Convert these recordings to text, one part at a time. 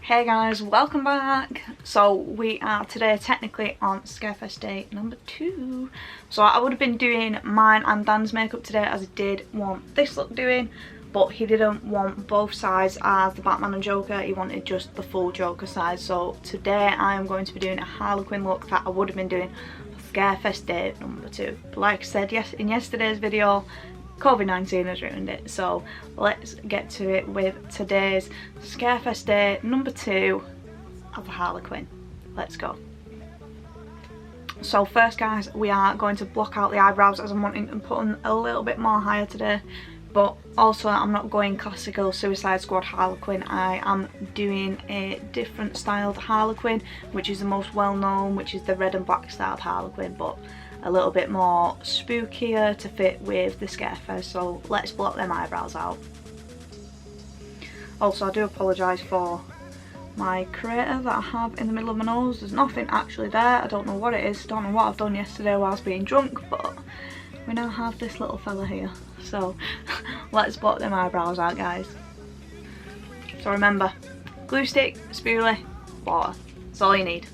Hey guys, welcome back. So we are today technically on Scarefest day number 2. So I would have been doing mine and Dan's makeup today, as I did want this look doing, but he didn't want both sides as the Batman and Joker. He wanted just the full Joker side. So today I am going to be doing a Harlequin look that I would have been doing for Scarefest day number 2. But like I said in yesterday's video, COVID-19 has ruined it, so let's get to it with today's Scarefest day number 2 of the Harlequin. Let's go. So first guys, we are going to block out the eyebrows, as I'm wanting to put them a little bit more higher today, but also I'm not going classical Suicide Squad Harlequin. I am doing a different styled Harlequin, which is the most well known, which is the red and black styled Harlequin, but a little bit more spookier to fit with the Scarefest. So let's block them eyebrows out. Also, I do apologise for my crater that I have in the middle of my nose. There's nothing actually there. I don't know what it is. Don't know what I've done yesterday whilst being drunk, but we now have this little fella here. So let's block them eyebrows out, guys. So remember, glue stick, spoolie, water. That's all you need.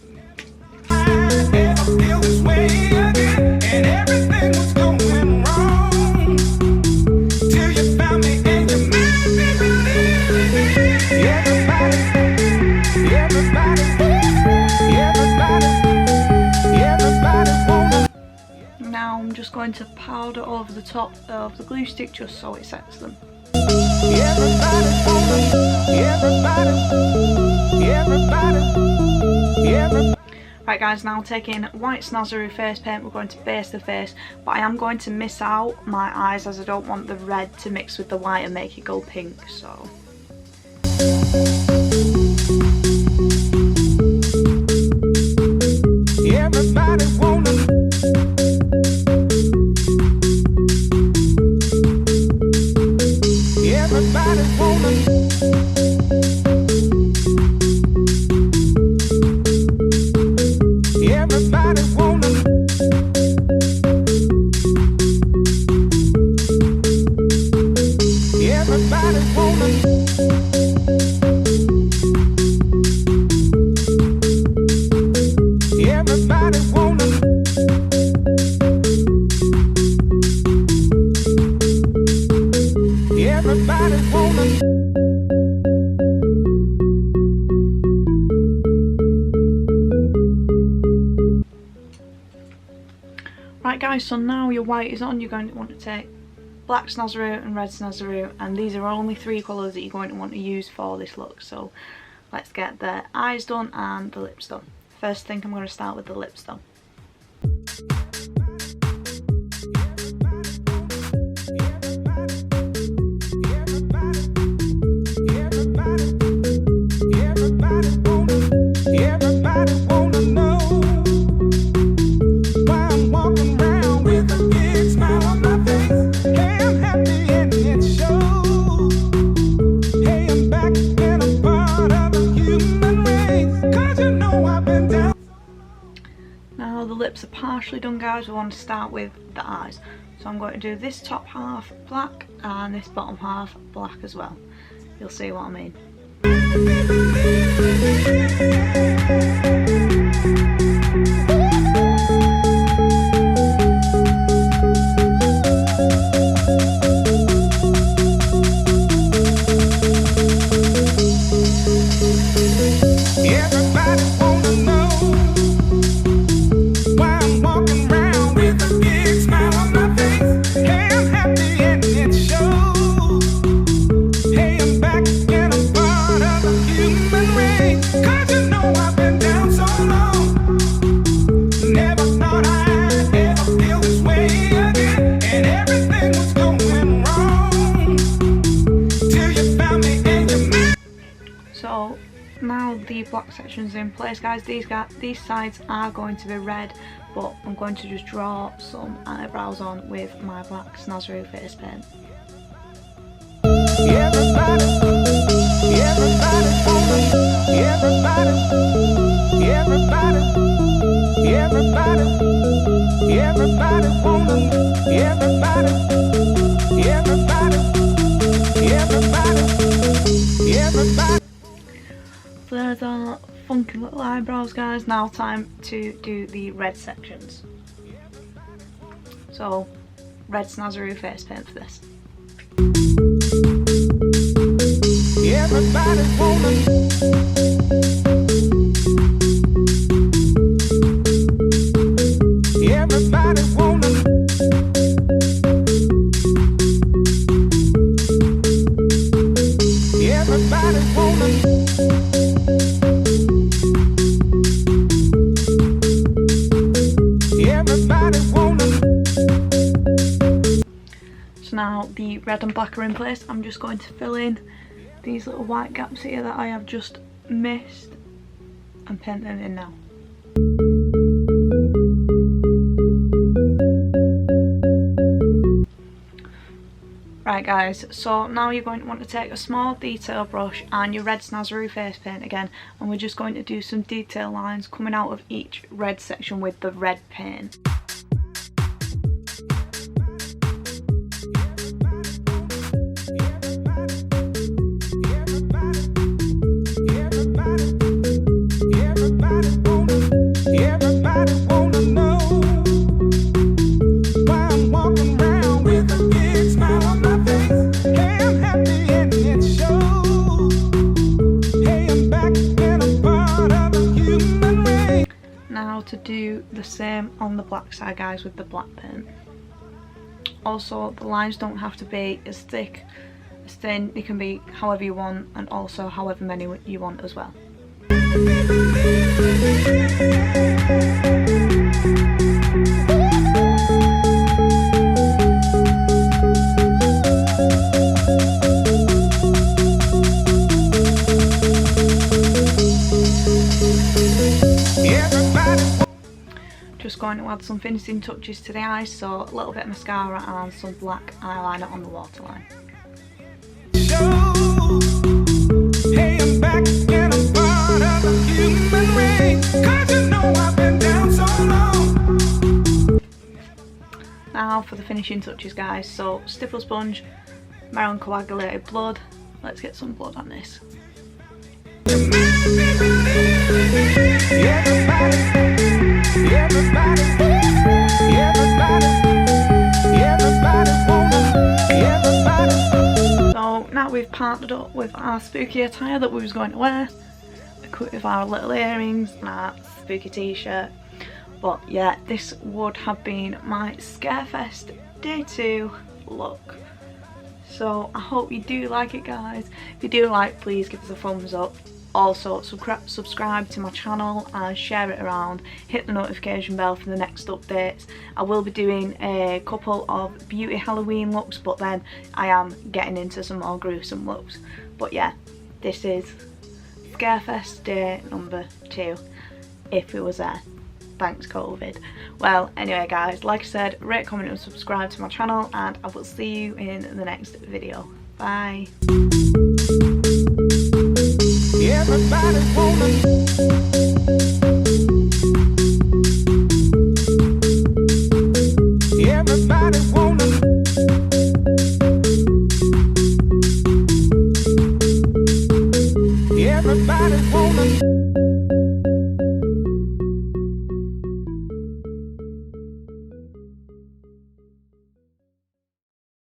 Feel this way again, and everything was going wrong till you found me and you made me believe. Everybody wanna. Now I'm just going to powder over the top of the glue stick just so it sets them. Everybody wanna. Right guys, now taking white snazaroo face paint, we're going to base the face, but I am going to miss out my eyes as I don't want the red to mix with the white and make it go pink, so. Everybody wanna. Everybody wanna. Everybody wanna. Everybody wanna. Everybody wanna. Everybody wanna. Right guys, so now your white is on, you're going to want to take black snazaroo and red snazaroo, and these are only 3 colours that you're going to want to use for this look. So let's get the eyes done and the lips done. First thing, I'm going to start with the lips done. Now the lips are partially done guys, we want to start with the eyes. So I'm going to do this top half black and this bottom half black as well. You'll see what I mean. So now the black section's in place guys. These sides are going to be red, but I'm going to just draw some eyebrows on with my black snazaroo face paint. Everybody, everybody, everybody, everybody, everybody, everybody wanna, everybody, everybody, everybody, everybody. So there's our funky little eyebrows, guys. Now time to do the red sections. So red snazaroo face paint for this. Everybody wanna. Everybody wanna. Everybody wanna. Everybody wanna. So now the red and black are in place. I'm just going to fill in these little white gaps here that I have just missed and paint them in now. Right guys, so now you're going to want to take a small detail brush and your red snazaroo face paint again, and we're just going to do some detail lines coming out of each red section with the red paint. Now to do the same on the black side, guys, with the black paint. Also, the lines don't have to be as thick, as thin. They can be however you want, and also however many you want as well. Just going to add some finishing touches to the eyes, so a little bit of mascara and some black eyeliner on the waterline. Hey, I'm back and I'm part of the human race, 'cause you know I've been down so long. Now for the finishing touches, guys. So stipple sponge, Mehron coagulated blood. Let's get some blood on this. So now we've partnered up with our spooky attire that we was going to wear, equipped with our little earrings and our spooky t-shirt. But yeah, this would have been my Scarefest day 2 look. So I hope you do like it, guys. If you do like, please give us a thumbs up. Also subscribe to my channel and share it around. Hit the notification bell for the next updates. I will be doing a couple of beauty Halloween looks, but then I am getting into some more gruesome looks. But yeah, this is Scarefest day number 2, if it was there. Thanks COVID. Well, anyway guys, like I said, rate, comment and subscribe to my channel, and I will see you in the next video. Bye. Everybody wanna